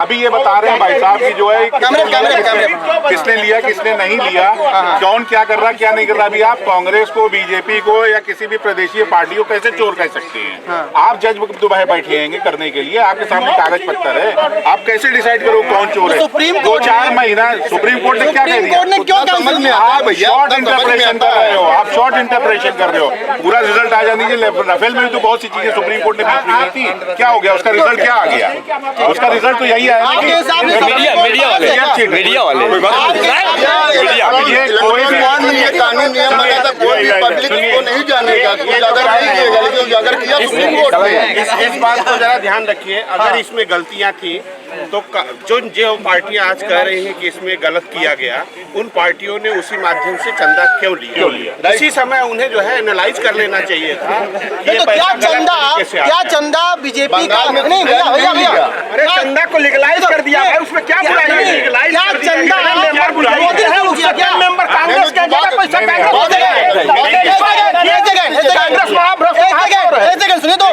अभी ये बता रहे हैं भाई साहब की जो है किसने लिया किसने नहीं लिया, कौन क्या कर रहा क्या नहीं कर रहा। अभी आप कांग्रेस को, बीजेपी को या किसी भी प्रदेशीय पार्टी को कैसे चोर कह सकते हैं? आप जज दुबई बैठे हैं करने के लिए, आपके सामने कागज पत्तर है, आप कैसे डिसाइड करो कौन चोर है? सुप्रीम 2-4 महीना सुप्रीम कोर्ट ने क्या कह दिया? आप शॉर्ट इंटरप्रिटेशन कर रहे हो, आप शॉर्ट इंटरप्रिटेशन कर रहे हो। पूरा रिजल्ट आ जाने दीजिए। राफेल में भी तो बहुत सी चीजें सुप्रीम कोर्ट ने की थी, क्या हो गया? उसका रिजल्ट क्या आ गया? उसका रिजल्ट तो यही है। मीडिया वाले कोई भी कानून नियम बनाता, कोई भी पब्लिक को नहीं जानेगा, लेकिन उजागर किया सुप्रीम कोर्ट ने। इस बात को जरा ध्यान रखिए, अगर इसमें गलतियां थी तो जो पार्टियां आज कह रही हैं कि इसमें गलत किया गया, उन पार्टियों ने उसी माध्यम से चंदा क्यों लिया? इसी समय उन्हें जो है एनालाइज कर लेना चाहिए था। क्या चंदा बीजेपी का नहीं? भैया भैया, अरे चंदा को लीगलाइज कर दिया है, उसमें क्या बुराई है? लीगलाइज क्या चंदा मेंबर कांग्रेस के सुनिए तो,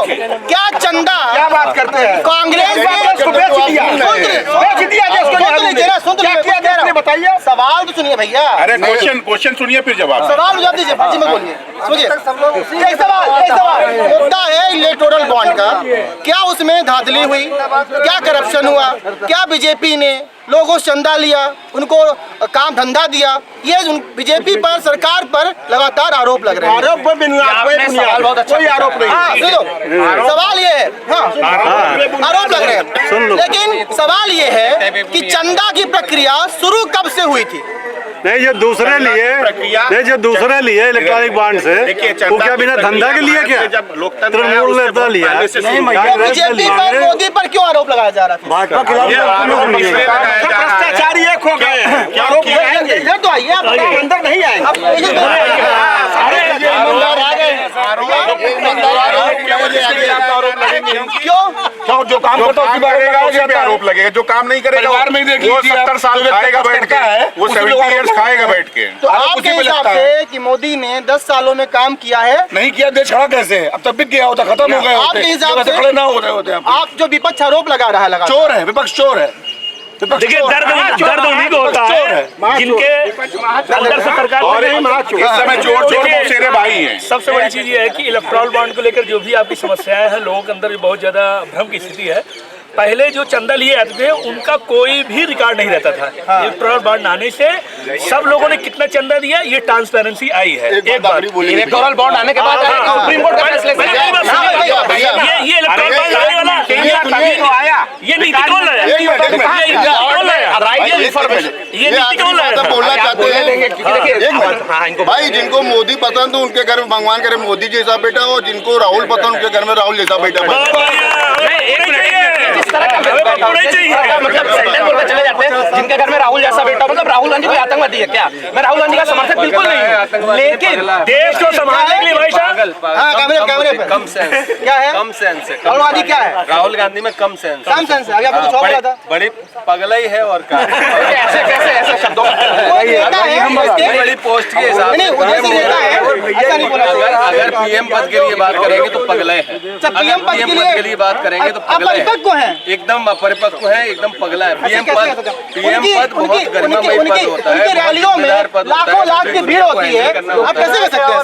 क्या चंदा क्या बात करते हैं? कांग्रेस को बेच दिया, बताइए। सवाल तो सुनिए भैया। अरे क्वेश्चन सुनिए फिर जवाब। सवाल जवाब दीजिए, बाजी में बोलिए। सुनिए एक सवाल मुद्दा है इलेक्टोरल बॉन्ड का। क्या उसमें धांधली हुई? क्या करप्शन हुआ? क्या बीजेपी ने लोगों से चंदा लिया, उनको काम धंधा दिया? ये बीजेपी पर, सरकार पर लगातार आरोप लग रहे हैं। कोई आरोप नहीं। सवाल ये है, आरोप लग रहे हैं, लेकिन सवाल ये है कि चंदा की प्रक्रिया शुरू कब से हुई थी? नहीं, जो दूसरे लिए इलेक्ट्रॉनिक बॉन्ड से, वो क्या बिना धंधा के लिए? क्या तृणमूल नेता लिया? बीजेपी पर, मोदी पर क्यों आरोप लगाया जा रहा था? भाजपा खिलाफ भ्रष्टाचारी एक हो गए हैं। क्या आरोप लगाएंगे? इधर तो आइए, आप अंदर नहीं आएंगे। क्यों? जो काम करता है उसी पे आरोप लगेगा, जो काम नहीं करेगा वो 70 साल खाएगा बैठ के, वो 70 इयर्स खाएगा बैठ के। तो आपके हिसाब से कि मोदी ने 10 सालों में काम किया है? नहीं किया, देश खड़ा कैसे? अब तब भी किया होता, खत्म हो गया। आपके हिसाब से खड़े ना हो रहे होते। आप जो विपक्ष आरोप लगा रहा है, चोर है विपक्ष, चोर है। देखिए, दर्द उन्हीं को होता है जिनके अंदर से सरकार और इस समय चोर मौसेरे भाई हैं। सबसे बड़ी चीज ये है कि इलेक्ट्रॉल बॉन्ड को लेकर जो भी आपकी समस्याएं हैं, लोगों के अंदर बहुत ज्यादा भ्रम की स्थिति है। पहले जो चंदा लिए जाते थे उनका कोई भी रिकॉर्ड नहीं रहता था। इलेक्ट्रॉल बॉन्ड आने से सब लोगों ने कितना चंदा दिया, ये ट्रांसपेरेंसी आई है। एक बार इलेक्टोरल बॉन्ड आने के बाद सुप्रीम कोर्ट का फैसला ये इलेक्ट्रॉल बॉन्ड आने वाला आया, ये नीति कौन लाया? ये नीति कौन लाया? बोलना चाहते हैं भाई, जिनको मोदी पसंद हो उनके घर में भगवान करे मोदी जैसा बेटा हो, जिनको राहुल पसंद उनके घर में राहुल जैसा बेटा हो। मतलब सेंटर बोलकर चले जाते हैं, जिनके घर में राहुल जैसा बेटा, मतलब राहुल गांधी कोई आतंकवादी है क्या? मैं राहुल गांधी का समर्थक बिल्कुल नहीं हूँ, लेकिन देश को संभालने के लिए भाई साहब कम सेंस क्या है? कम सेंस है। राहुल गांधी क्या है? राहुल गांधी में कम सेंस है। अभी आपको कुछ और बोला था। बड़ी पगला ही है और क्या? ऐसे कैसे ऐसे शब्दों बड़ी पोस्ट के हिसाब से अगर पीएम पद के लिए बात करेंगे तो पगले हैं, पीएम पद के लिए बात करेंगे तो पगले हैं, एकदम अपरिपक्व है, एकदम पगला है। पीएम पद बहुत गरिमामय पद होता है, रैलियों में लाखों लाख की भीड़ होती है, आप कैसे कर सकते हैं?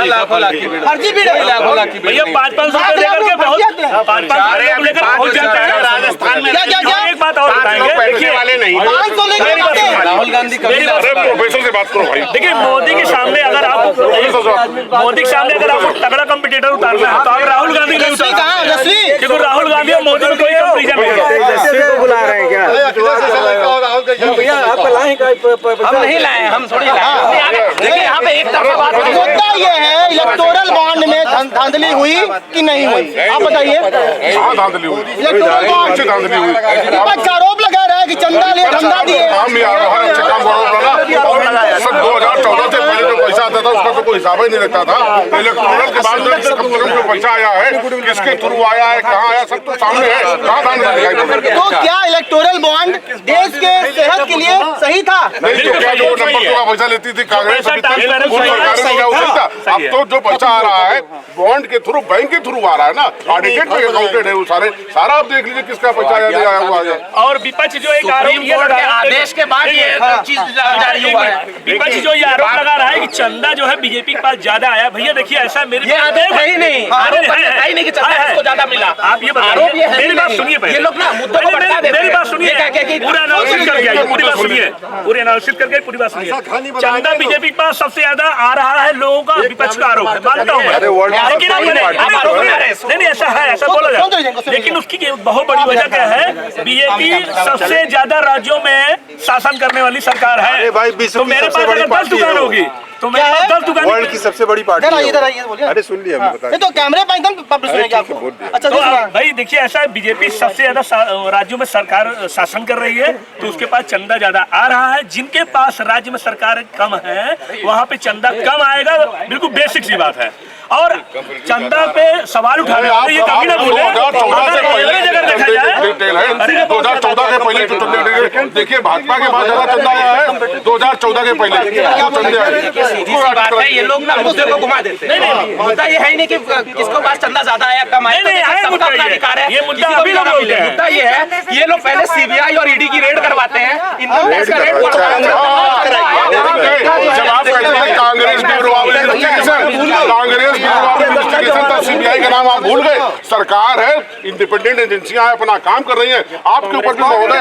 लाखों लाख की भीड़, फर्जी भीड़ है, लाखों लाख की भीड़। भैया 500 लेकर के बहुत 500 लेकर पहुंच जाते हैं राजस्थान में। क्या एक बात और बताएंगे, देखिए वाले नहीं 500 लेकर राहुल गांधी प्रोफेसर से बात करो भाई। देखिए, मोदी के सामने अगर आप तगड़ा कंपटीटर उतारना है तो आप राहुल गांधी नहीं उतार सकते, क्योंकि राहुल गांधी और मोदी में कोई कंपैरिजन नहीं है। बुला रहे हैं क्या? भैया आप हम नहीं लाए, हम थोड़ी लाए। देखिए यहाँ पे एक तरफा बात, मुद्दा ये है इलेक्टोरल बॉन्ड में धांधली हुई कि नहीं हुई, आप बताइए। धांधली हुई, इलेक्टोरल बॉन्ड धांधली हुई। विपक्ष आरोप लगा रहा है कि चंदा लिए, धंधा दिए। हम यार हर अच्छे काम सब 2014 से पहले जो पैसा आता था उसका तो कोई हिसाब ही नहीं रहता था। इलेक्टोरल के बाद कम से कम जो पैसा आया है, किसके थ्रू आया है, कहाँ आया, सब तो सामने है। कहाँ धांधली दिखाई? तो क्या इलेक्टोरल बॉन्ड देश के सेहत के लिए सही सही था? नहीं तो क्या जो नंबर 2 का पैसा लेती थी कांग्रेस, अब तो जो पैसा आ रहा है बॉन्ड के थ्रू, बैंक के थ्रू आ रहा है ना, ऑडिटेड में अकाउंटेड है वो सारा आप देख लीजिए किसका पैसा आया हुआ है। और विपक्ष जो एक आरोप ये लगा आदेश के बाद ये चीज जारी हुआ है। विपक्ष जो ये आरोप लगा रहा है कि चंदा जो है बीजेपी के पास ज्यादा आया, भैया देखिए ऐसा मेरे आदेश है ही नहीं, आरोप है ही नहीं कि चंदा इसको ज्यादा मिला। आप ये बताइए, मेरी बात सुनिए पहले, ये लोग ना मुद्दों को बढ़ा देते हैं। मेरी बात सुनिए, पूरा एनालिसिस करके आइए, पूरी बात सुनिए, पूरी एनालिसिस करके पूरी बात सुनिए। चंदा बीजेपी के पास सबसे ज्यादा आ रहा है, लोगों का विपक्ष का आरोप है, मानता हूँ मैं, नहीं ऐसा है, ऐसा बोला जाए, लेकिन उसकी बहुत बड़ी वजह क्या है, बीजेपी सबसे ज्यादा राज्यों में शासन करने वाली सरकार है। तो मेरे पास अगर 10 दुकान होगी तो मेरे पास 10 दुकान, वर्ल्ड की सबसे बड़ी पार्टी है। इधर आइए बोलिए। अरे सुन लिया, नहीं तो कैमरे पर एकदम पब्लिश सुनेंगे आपको। अच्छा तो भाई देखिए ऐसा है, बीजेपी सबसे ज्यादा राज्यों में सरकार शासन कर रही है, तो उसके पास चंदा ज्यादा आ रहा है। जिनके पास राज्य में सरकार कम है वहाँ पे चंदा कम आएगा, बिल्कुल बेसिक सी बात है। और चंदा पे सवाल उठाने वाले ये कभी ना बोले, अगर देखा जाए 2014 के पहले देखिए भाजपा के बाद ज्यादा चंदा आया है 2014 के पहले। सीधी सी बात है, ये लोग ना मुद्दे को घुमा देते हैं। नहीं मुद्दा ये है नहीं कि किसको पास चंदा ज्यादा आया कम आया, सबका अपना अधिकार है। ये मुद्दा अभी लोग बोलते हैं, मुद्दा ये है ये लोग पहले सीबीआई और ईडी की रेड करवाते हैं, इनकम टैक्स का रेड कांग्रेस सीबीआई का नाम आप भूल गए। सरकार है, इंडिपेंडेंट एजेंसियां हैं, अपना काम कर रही हैं। आपके ऊपर भी महोदय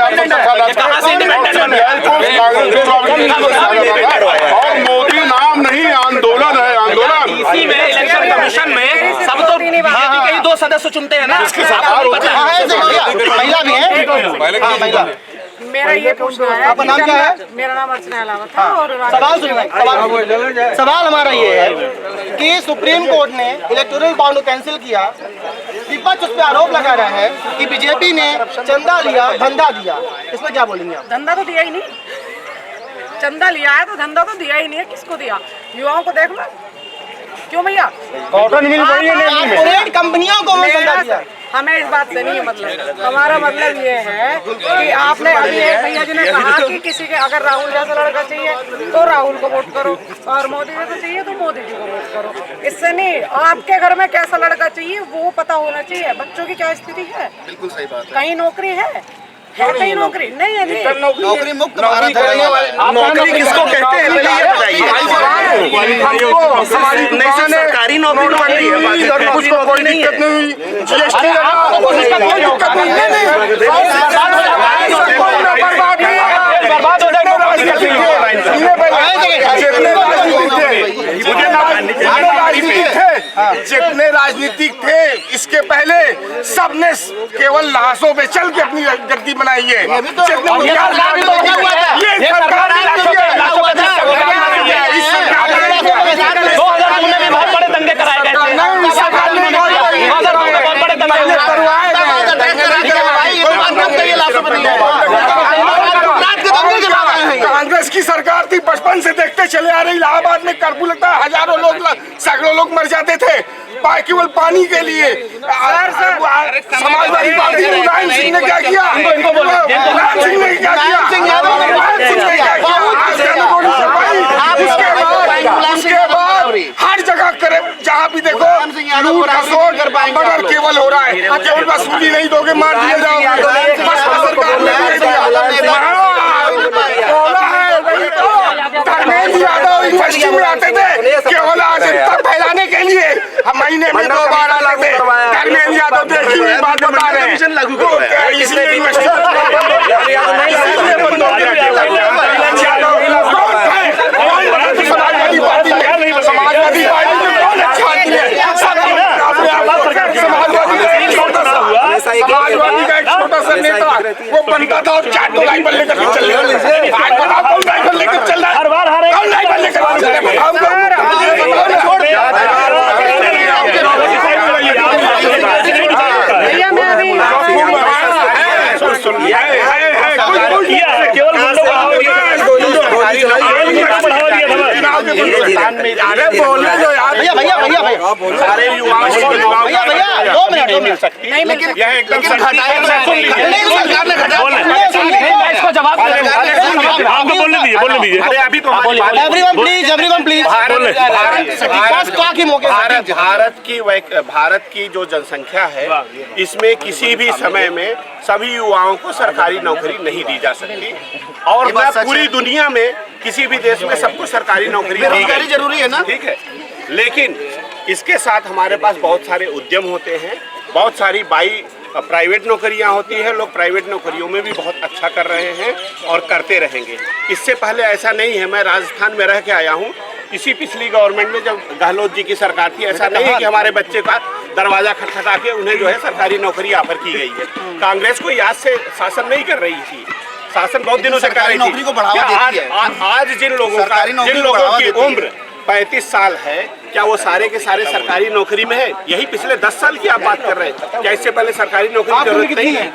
और मोदी नाम नहीं, आंदोलन है, आंदोलन। इसी में इलेक्शन कमीशन में सब तो बीजेपी के ही 2 सदस्य चुनते हैं ना। महिला भी है, महिला। मेरा ये पूछना है, आपका नाम क्या है? मेरा नाम अर्चना अलावत है। और सवाल सुनिए, सवाल हमारा ये है कि सुप्रीम कोर्ट ने इलेक्टोरल बॉन्ड को कैंसिल किया, विपक्ष उस पर आरोप लगा रहा है कि बीजेपी ने चंदा लिया, धंधा दिया, इसमें क्या बोलेंगे आप? धंधा तो दिया ही नहीं, चंदा लिया है तो धंधा तो दिया ही नहीं है। किसको दिया? युवाओं को देख लो, क्यों भैया? कॉर्पोरेट कंपनियों को चंदा दिया। हमें इस बात से नहीं मतलब, हमारा मतलब ये है कि आपने अभी एक भैया जी ने कहा कि किसी के अगर राहुल जैसा लड़का चाहिए तो राहुल को वोट करो, और मोदी जैसा चाहिए तो मोदी जी को वोट करो। इससे नहीं, आपके घर में कैसा लड़का चाहिए वो पता होना चाहिए। बच्चों की क्या स्थिति है? बिल्कुल सही बात। कहीं नौकरी है कहीं नौकरी नहीं है। नौकरी मुक्त भारत है। नौकरी किसको कहते हैं सरकारी नौकरी बन रही है, उसको कोई दिक्कत नहीं, जीएसटी बर्बाद हो जितने राजनीतिक थे इसके पहले सबने केवल लाशों पे चल के अपनी गद्दी बनाई है। बहुत बड़े दंगे कराए गए कांग्रेस की सरकार थी, बचपन से देखते चले आ रही। इलाहाबाद में कर्फ्यू लगता है, हजारों लोग, सैकड़ों लोग मर जाते थे केवल पानी के लिए। समाजवादी पार्टी मुलायम सिंह ने क्या किया? मुलायम सिंह ने क्या किया? उसके बाद हर जगह करे, जहाँ भी देखो लूट खसोट मर्डर केवल हो रहा है। केवल वसूली नहीं दोगे मार दिए जाओगे। सरकार ने धर्मेंद्र यादव यूनिवर्सिटी में आते थे केवल अराजकता फैलाने के लिए, हम महीने में 2 बार आते थे। धर्मेंद्र यादव देखिए बात बता रहे हैं, इसलिए यूनिवर्सिटी समाजवादी पार्टी में समाजवादी का एक छोटा सा नेता वो बनता था और 4 राइफल लेकर चल रहा है। कौन राइफल लेकर चल रहा है? हर बार हारे। कौन राइफल लेकर चल रहा अरे बोलने दो यार। भैया भैया भैया भैया सारे युवाओं को भैया भैया 2 मिनट नहीं मिल सकती। लेकिन यह एकदम सरकार ने घटाया, इसको जवाब दीजिए। अरे अभी तो एवरीवन प्लीज भारत की जो जनसंख्या है, इसमें किसी भी समय में सभी युवाओं को सरकारी नौकरी नहीं दी जा सकती, और पूरी दुनिया में किसी भी देश में सबको सरकारी नौकरी दी गई, जरूरी है ना, ठीक है। लेकिन इसके साथ हमारे पास बहुत सारे उद्यम होते हैं, बहुत सारी प्राइवेट नौकरियां होती है, लोग प्राइवेट नौकरियों में भी बहुत अच्छा कर रहे हैं और करते रहेंगे। इससे पहले ऐसा नहीं है, मैं राजस्थान में रह के आया हूँ, इसी पिछली गवर्नमेंट में जब गहलोत जी की सरकार थी, ऐसा नहीं है कि हमारे बच्चे का दरवाजा खटखटा के उन्हें जो है सरकारी नौकरी ऑफर की गई है। कांग्रेस को याद से शासन नहीं कर रही थी, शासन बहुत दिनों से कर रही थी। आज जिन लोगों की उम्र 35 साल है, क्या वो सारे के सारे सरकारी नौकरी में है? यही पिछले 10 साल की आप बात कर रहे हैं, क्या इससे पहले सरकारी नौकरी की जरूरत नहीं है?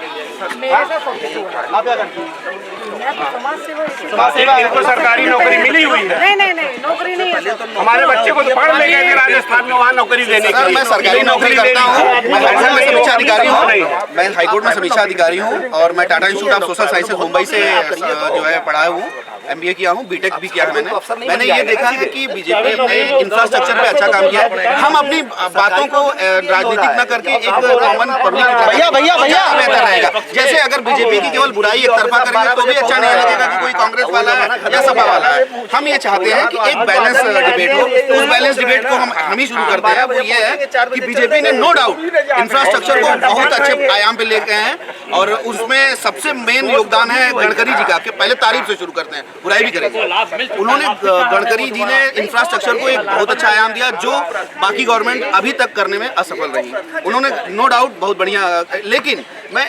इनको सरकारी नौकरी मिली हुई है। नहीं नौकरी नहीं है। हमारे बच्चे को तो पढ़ ले गए थे राजस्थान में, वहाँ नौकरी देने के लिए। मैं सरकारी नौकरी करता हूँ, मैं समीक्षा अधिकारी हूँ, मैं हाईकोर्ट में समीक्षा अधिकारी हूँ, और मैं Tata institute of social sciences Mumbai से जो है पढ़ा हूँ, MBA किया हूँ, बीटेक भी किया है मैंने ये देखा है कि बीजेपी ने इंफ्रास्ट्रक्चर पे अच्छा काम किया है। हम अपनी बातों को राजनीतिक न करके एक कॉमन पब्लिक भैया बेहतर रहेगा। जैसे अगर बीजेपी की केवल बुराई एक तरफा करेंगे तो भी अच्छा नहीं लगेगा कि कोई कांग्रेस वाला है या सपा वाला है। हम ये चाहते हैं कि एक बैलेंस डिबेट हो, उस बैलेंस डिबेट को हम ही शुरू करते हैं। वो ये है कि बीजेपी ने नो डाउट इंफ्रास्ट्रक्चर को बहुत अच्छे आयाम पे लेके हैं, और उसमें सबसे मेन योगदान है गडकरी जी का। पहले तारीफ से शुरू करते हैं, बुराई भी करेंगे। उन्होंने गडकरी जी ने इंफ्रास्ट्रक्चर को एक बहुत अच्छा आयाम दिया जो बाकी गवर्नमेंट अभी तक करने में असफल रही। उन्होंने नो डाउट बहुत बढ़िया, लेकिन मैं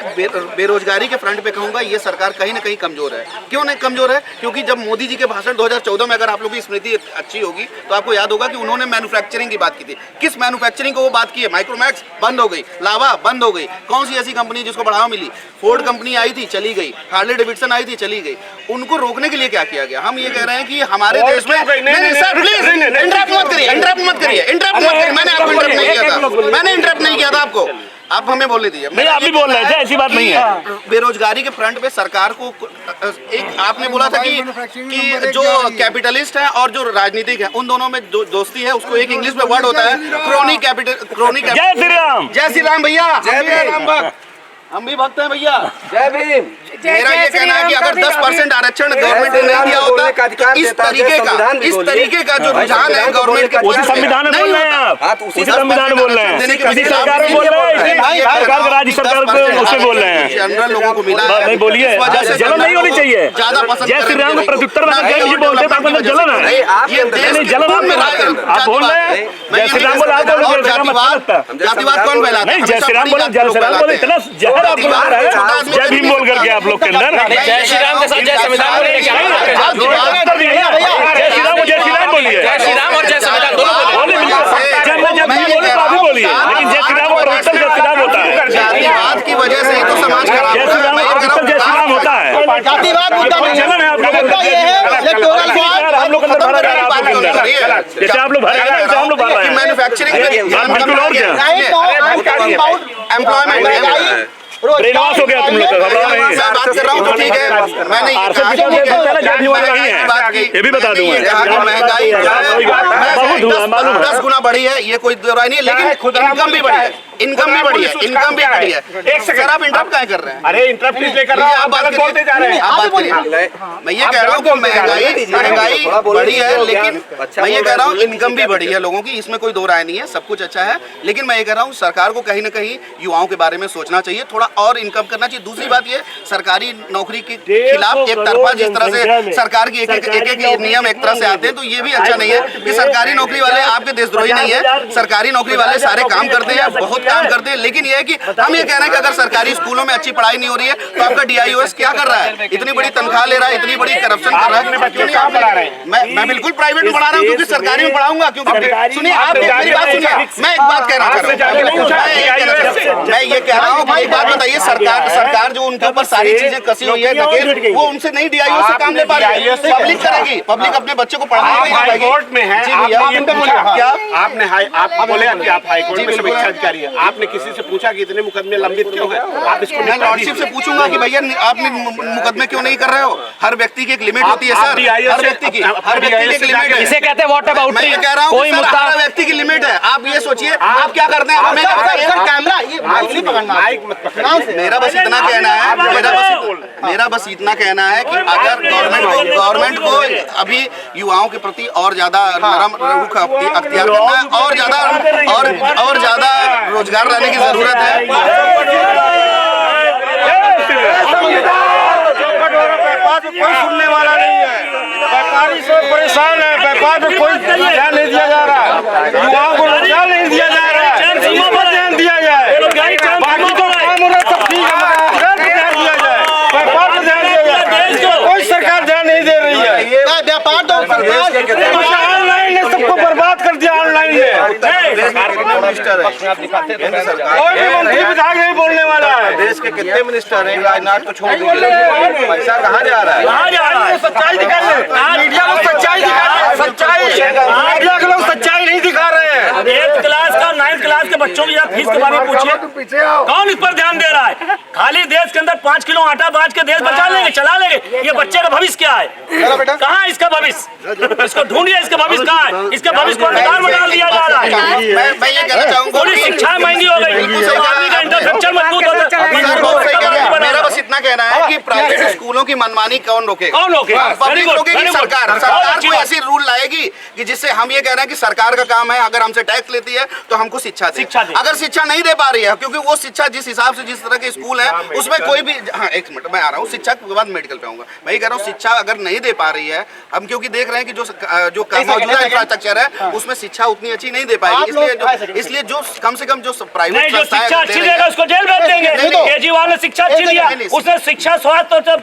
बेरोजगारी के फ्रंट पे कहूंगा ये सरकार कहीं ना कहीं कमजोर है। क्यों नहीं कमजोर है? क्योंकि जब मोदी जी के भाषण 2014 में, अगर आप लोगों की स्मृति अच्छी होगी तो आपको याद होगा कि उन्होंने मैन्युफैक्चरिंग की बात की थी। किस मैन्युफैक्चरिंग को वो बात की है? माइक्रोमैक्स बंद हो गई, लावा बंद हो गई। कौन सी ऐसी कंपनी जिसको बढ़ावा मिली? फोर्ड कंपनी आई थी, चली गई। हार्ले डेविडसन आई थी, चली गई। उनको रोकने के लिए क्या किया गया? हम ये कह रहे हैं कि हमारे देश में सर प्लीज इंटरप्ट मत करिए। मैंने आपको इंटरप्ट नहीं किया था, मैंने इंटरप्ट नहीं किया था आपको, आप हमें बोलने दीजिए। नहीं, आप भी बोल रहे थे, ऐसी बात नहीं है। बेरोजगारी के फ्रंट पे सरकार को एक आपने बोला था कि जो कैपिटलिस्ट है और जो राजनीतिक है उन दोनों में जो दोस्ती है, उसको एक इंग्लिश में वर्ड होता है क्रोनी। जय श्री राम। जय श्री राम भैया, जय राम भक्त, हम भी भक्त हैं भैया। जय भीम। मेरा ये कहना है कि अगर 10% आरक्षण गवर्नमेंट ने नहीं दिया होता तो इस तरीके का जो रुझान है गवर्नमेंट के, उसी संविधान में बोल रहे हैं आप, उसी संविधान में बोल रहे हैं, इसी सरकार में बोल रहे हैं, सरकार राज्य सरकार को उसमें बोल रहे हैं। जनरल लोगों को मिला नहीं, बोलिए, जलन नहीं होनी चाहिए। जय श्री राम को प्रत्युत्तर में ये बोलते हैं, आपके अंदर जलन है। ये जलन आप बोल रहे हैं, जय श्री राम बोले, आप बोल जातिवाद कौन फैलाता है? नहीं, जय श्री राम बोले, जय श्री राम बोले, इतना जहर आपको लग रहा है जय भीम बोल करके आप लोग के अंदर। जय श्री राम के साथ जय संविधान बोलिए, क्या जय श्री राम और जय श्री राम बोलिए, जय श्री राम और जय संविधान दोनों बोले, जब मैं बोले तो आप भी बोलिए, लेकिन जय श्री राम और प्रवक्तन जय श्री राम होता है। जातिवाद की वजह से ही तो समाज खराब जय श्री राम और प्रवक्तन जय श्री राम होता है। जातिवाद मुद्दा नहीं जलन है आप लोगों को, ये है इलेक्टोरल बॉन्ड हम लोग अंदर भरा है आप लोग अंदर, जैसे आप लोग भरे हैं वैसे हम लोग भर रहे हैं। मैन्युफैक्चरिंग एम्प्लॉयमेंट ब्रेन वॉश हो गया तुम लोग का, घबराओ नहीं। बात कर रहा हूँ तो ठीक है, मैंने ये भी बता दूंगा, महंगाई 10 गुना बढ़ी है, ये कोई बुराई नहीं है, लेकिन इनकम भी बढ़ी है, इनकम भी बढ़ी है। एक सेकंड, आप इंटरप्ट क्या कर रहे हैं? अरे इंटरप्ट इसलिए कर रहा हूं, आप बात बोलते जा रहे हैं। आप बात करिए। मैं ये कह रहा हूँ कि महंगाई बढ़ी है, लेकिन मैं ये कह रहा हूँ इनकम भी बढ़ी है लोगों की, इसमें कोई दो राय नहीं है, सब कुछ अच्छा है। लेकिन मैं ये कह रहा हूँ सरकार को कहीं ना कहीं युवाओं के बारे में सोचना चाहिए, थोड़ा और इनकम करना चाहिए। दूसरी बात ये, सरकारी नौकरी के खिलाफ एक तरफा जिस तरह से सरकार की एक नियम एक तरह से आते हैं, तो ये भी अच्छा नहीं है कि सरकारी नौकरी वाले आपके देशद्रोही नहीं है। सरकारी नौकरी वाले सारे काम करते हैं, बहुत काम करते हैं, लेकिन ये है कि हम ये कह रहे हैं कि अगर सरकारी स्कूलों में अच्छी पढ़ाई नहीं हो रही है तो आपका DIOS क्या कर रहा है? इतनी बड़ी तनख्वाह ले रहा है, इतनी बड़ी करप्शन कर रहा है, क्यों नहीं आप पढ़ा रहे हैं? मैं बिल्कुल प्राइवेट में पढ़ा रहा हूँ, क्योंकि सरकारी में पढ़ाऊंगा। क्योंकि सुनिए, आप मेरी बात सुनिए, मैं एक बात कह रहा हूँ, मैं ये कह रहा हूँ, एक बात बताइए, सरकार जो उनके ऊपर सारी चीजें कसी हुई है नकेल, वो उनसे नहीं डीआईओ से काम ले पा रही है, पब्लिक करेगी, पब्लिक अपने बच्चों को पढ़ाने हाई कोर्ट में है। जी भैया, क्या आपने आप बोले कि आप हाई कोर्ट में समीक्षा अधिकारी है, आपने किसी से पूछा कि इतने मुकदमे लंबित क्यों है? आप इसको मैं लॉर्डशिप से पूछूंगा कि भैया आपने मुकदमे क्यों नहीं कर रहे हो? हर व्यक्ति की एक लिमिट होती है सर, हर व्यक्ति की एक लिमिट है। इसे कहते हैं व्हाट अबाउट, मैं ये कह रहा हूँ हर व्यक्ति की लिमिट है। आप ये सोचिए आप क्या करते हैं, हमें कैमरा ये माइक नहीं पकड़ना। मेरा बस इतना कहना है, मेरा बस इतना कहना है कि अगर गवर्नमेंट को अभी युवाओं के प्रति और ज्यादा नरम रुख अख्तियार करना है, और ज्यादा रोजगार लाने की जरूरत है। कोई सुनने वाला नहीं है, व्यापारी सब परेशान है, व्यापार में कोई ध्यान नहीं दिया जा रहा, युवाओं को रोजगार नहीं दिया जा रहा है, ध्यान दिया जाए, बाकी तो काम हो रहा सब ठीक है, ध्यान दिया जाए, व्यापार पर ध्यान दिया जाए, कोई सरकार ध्यान नहीं दे रही है। व्यापार तो ऑनलाइन ने सबको बर्बाद कर दिया, ऑनलाइन ने कोई भी मंत्री विधायक नहीं बोलने वाला है। देश के कितने मिनिस्टर हैं, राजनाथ को छोड़ दीजिए, पैसा कहाँ जा रहा है? सच्चाई दिखा रहे हैं, मीडिया लोग सच्चाई दिखा रहे हैं, सच्चाई मीडिया के लोग सच्चाई नहीं दिखा रहे हैं। 8th क्लास का 9th क्लास के बच्चों की फीस के बारे में पूछिए, कौन इस पर ध्यान दे रहा है? खाली देश के अंदर 5 किलो आटा बांट के देश बचा लेंगे, चला लेंगे। ये बच्चे का भविष्य क्या है? कहाँ है इसका भविष्य? इसको ढूंढिए, इसका भविष्य कहाँ है? इसका भविष्य को अंधकार में डाल दिया जा रहा है। मैं ये कहना चाहूँगा, पूरी शिक्षा महंगी हो गई, आदमी का इंफ्रास्ट्रक्चर मजबूत होता है। मेरा बस इतना कहना है कि प्राइवेट स्कूलों की मनमानी कौन रोकेगा? कौन रोकेगा? पब्लिक रोकेगी, सरकार कोई ऐसी रूल लाएगी कि जिससे हम ये कह रहे हैं कि सरकार का काम है, अगर हमसे टैक्स लेती है तो हमको शिक्षा दे। अगर शिक्षा नहीं दे पा रही है, क्योंकि वो शिक्षा जिस हिसाब से जिस तरह के स्कूल है उसमें कोई भी, हाँ एक मिनट मैं आ रहा हूँ, शिक्षा के बाद मेडिकल पे आऊंगा। मैं ये कह रहा हूँ शिक्षा अगर नहीं दे पा रही है, हम क्योंकि देख रहे हैं कि जो मौजूदा इंफ्रास्ट्रक्चर है उसमें शिक्षा उतनी अच्छी नहीं दे पाएगी, इसलिए जो कम से कम जो प्राइवेट शिक्षा अच्छी देगा उसको जेल भेज देंगे। केजरीवाल ने शिक्षा अच्छी दिया, उसने शिक्षा स्वास्थ्य